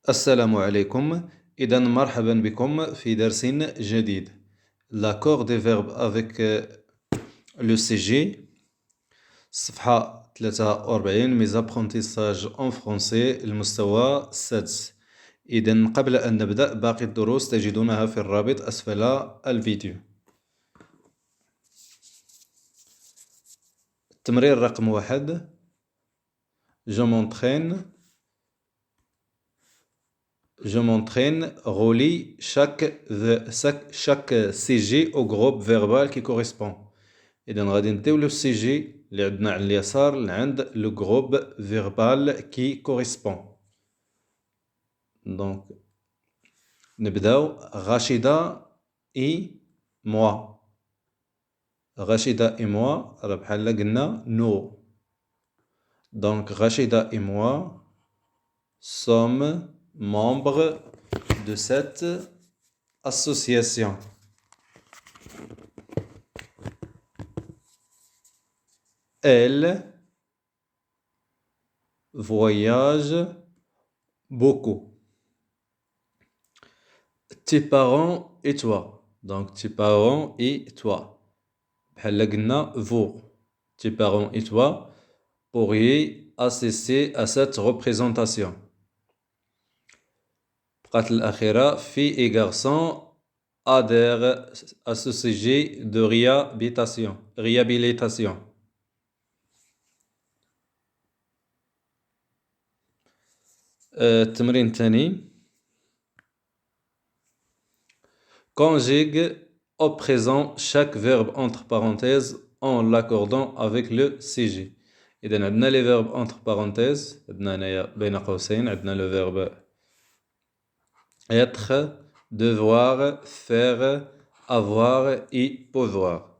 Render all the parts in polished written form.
السلام عليكم. إذا مرحبا بكم في درس جديد. L'accord des verbes avec le CG. صفحة 43 mes apprentissages en français المستوى السادس. إذا قبل أن نبدأ باقي الدروس تجدونها في الرابط أسفل الفيديو. التمرين رقم 1. Je m'entraîne, relie chaque CG au groupe verbal qui correspond. إذا غادي نديو لو CG اللي عندنا على اليسار لعند لو groupe verbal qui correspond. Donc نبداو رشيدة et moi. رشيدة et moi راه بحال قلنا nous. Donc Rachida et moi sommes membres de cette association. Elle voyage beaucoup. Tes parents et toi. Donc tes parents et toi. بحال قلنا vous. Tes parents et toi pourriez assister à cette représentation. بقات الأخيرة filles et garçons adhèrent à ce sujet de réhabilitation. التمرين الثاني. Conjugue au présent chaque verbe entre parenthèses en l'accordant avec le CG. إذا عندنا les verbes entre parenthèses. عندنا هنايا بين قوسين عندنا le verbe être, devoir, faire, avoir et pouvoir.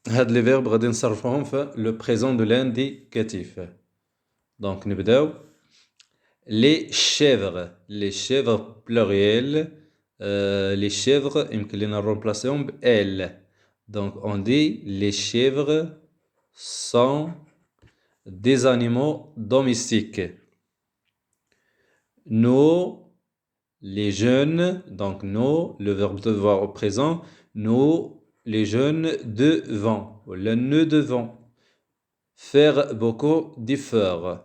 هاد les verbes غادي نصرفوهم في le présent de l'indicatif. Donc نبداو. Les chèvres pluriel. Les chèvres يمكن لينا نرومبلاسيهم ب elles. Donc on dit les chèvres sont des animaux domestiques. Nous, les jeunes, donc nous, le verbe devoir au présent, nous, les jeunes, devons, ou le ne devons. Faire beaucoup d'efforts.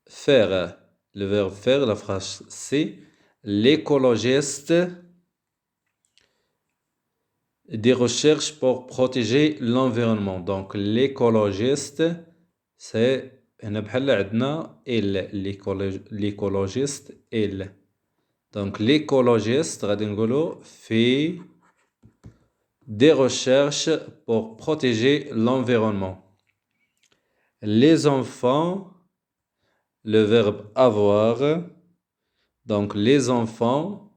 Faire, le verbe faire, la phrase c'est l'écologiste des recherches pour protéger l'environnement. Donc l'écologiste, c'est هنا بحال عندنا l'écologiste il. Donc l'écologiste غادي نقولو fait des recherches pour protéger l'environnement. Les enfants, le verbe avoir. Donc les enfants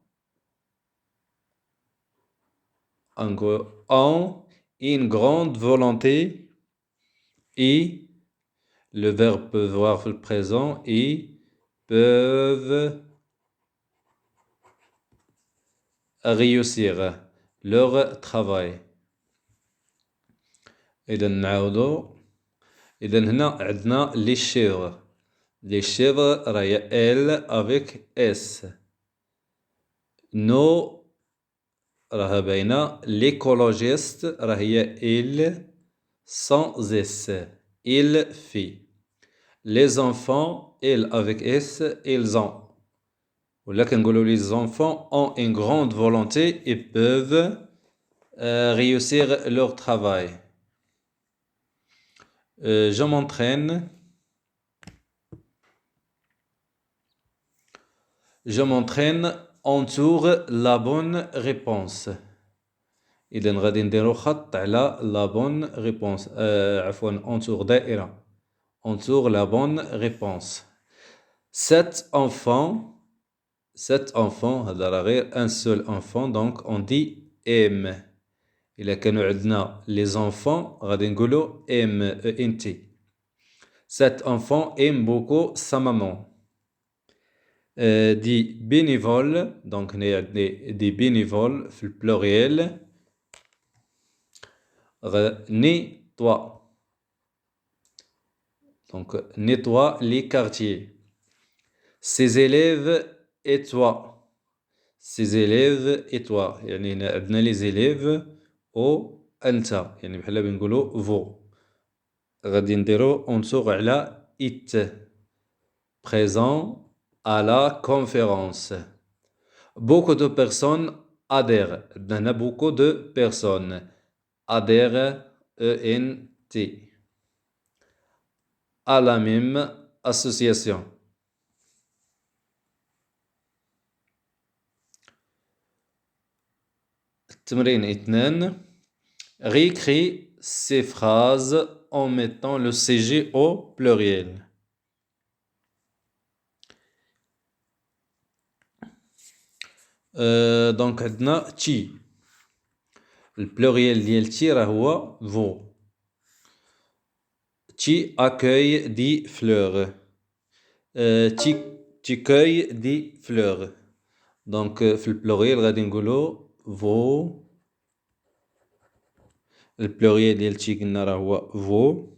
ont une grande volonté et le verbe peut voir le présent et peuvent réussir leur travail. إذا نعاودو. إذا هنا عندنا les chèvres. Les chèvres راهي elle avec s. Nous راها باينة. L'écologiste راهي il sans s. Il fait. Les enfants, ils avec S, ils ont. Ou là, les enfants ont une grande volonté et peuvent réussir leur travail. Je m'entraîne. Je m'entraîne entoure la bonne réponse. إذا غادي نديرو خط على la bonne réponse. عفوا entoure دائرة. Entoure la bonne réponse. Cet enfant, هذا راه غير un seul enfant, donc on dit aime. إلا كانوا عندنا les enfants غادي نقولوا aime ent. Cet enfant aime beaucoup sa maman. Des bénévoles, donc هنا عندنا des bénévoles في البلوريال. Nettoie. Donc nettoie les quartiers. Ses élèves et toi. Ses élèves et toi. يعني هنا عندنا les élèves و أنت. يعني بحال بنقولوا vous. غادي نديرو اونتوغ على it. Présent à la conférence. Beaucoup de personnes adhèrent. عندنا هنا beaucoup de personnes. Adhèrent, E-N-T. À la même association. التمرين 2. Réécris ces phrases en mettant le CG au pluriel. دونك عندنا تي. البلوريال ديال تي راه هو فو. تي accueille des fleurs. تي cueille des fleurs. دونك في البلوريال غادي نقولو فو. البلوريال ديال تي قلنا راه هو فو.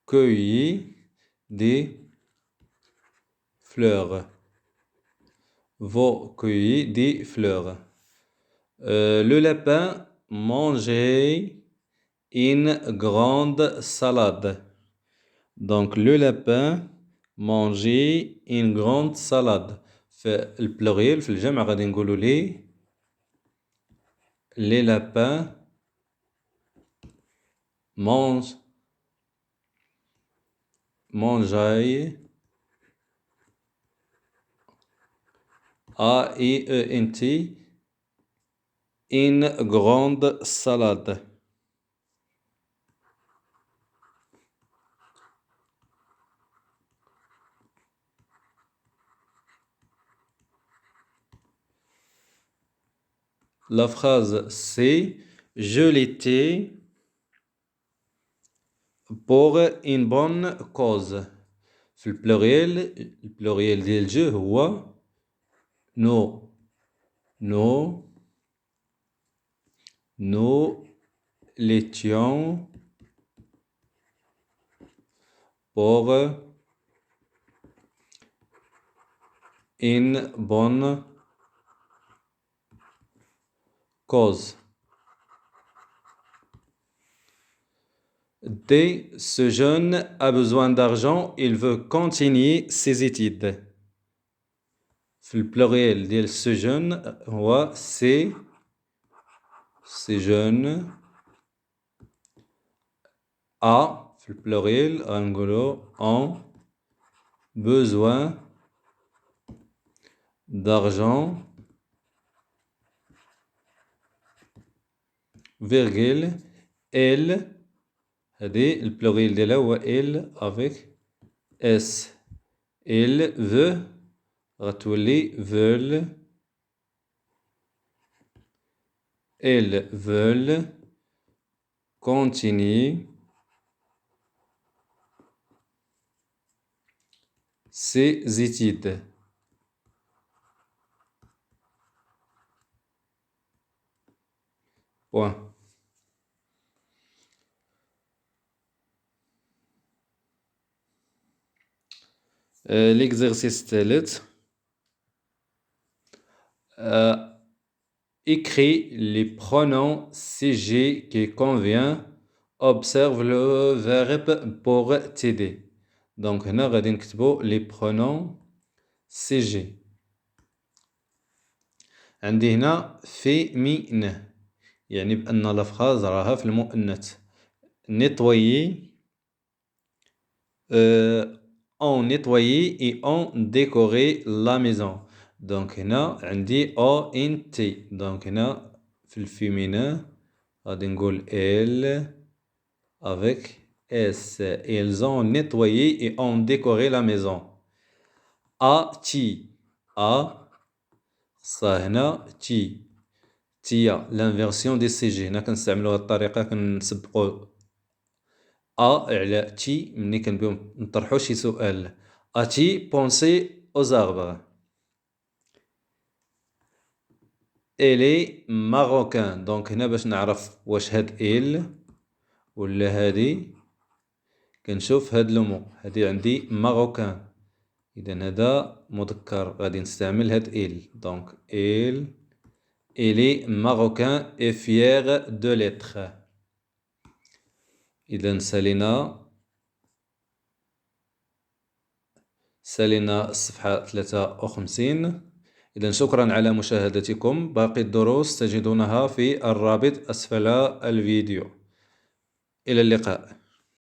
cueillit des fleurs. Vos cueillit des fleurs. Le lapin mangeait une grande salade. Donc le lapin mangeait une grande salade. في البلوريال في الجمع غادي نقولوا les lapins mangeaient A-I-E-N-T une grande salade. La phrase c'est je l'étais pour une bonne cause. في البلوريال ديال جو هو nous l'étions pour une bonne cause. D. Ce jeune a besoin d'argent, il veut continuer ses études. في البلوريال ديال ce jeune هو ces jeunes a في البلوريال غنقولو ont besoin d'argent virgule elle هذه البلوريال ديالها هو elle avec s. elle veut غتولي veulent. Elles veulent continuer ses études. Point. L'exercice الثالث. Écris les pronoms CG qui convient. Observe le verbe pour t'aider. Donc هنا غادي نكتبو les pronoms CG. عندي هنا féminin يعني بأن الأفخاذ راها في المؤنث. nettoyer ont nettoyé et ont décoré la maison. Donc هنا عندي ONT. donc هنا في الفيمينين غادي نقول elles avec S. Ils ont nettoyé et ont décoré la maison. A-T. A صا هنا تي. تيا l'inversion des CG. هنا كنستعملو هاد الطريقة كنسبقو A على تي ملي كنبغيو نطرحو شي سؤال. A-t-il pensé aux arbres? Elle est marocain. donc هنا باش نعرف واش هاد elle ولا هادي كنشوف هاد لو مو، هادي عندي ماروكان، إذا هذا مذكر غادي نستعمل هاد إل. دونك إل est marocain et fier de l'être. إذا سالينا الصفحة 53. إذا شكرا على مشاهدتكم. باقي الدروس تجدونها في الرابط أسفل الفيديو. إلى اللقاء.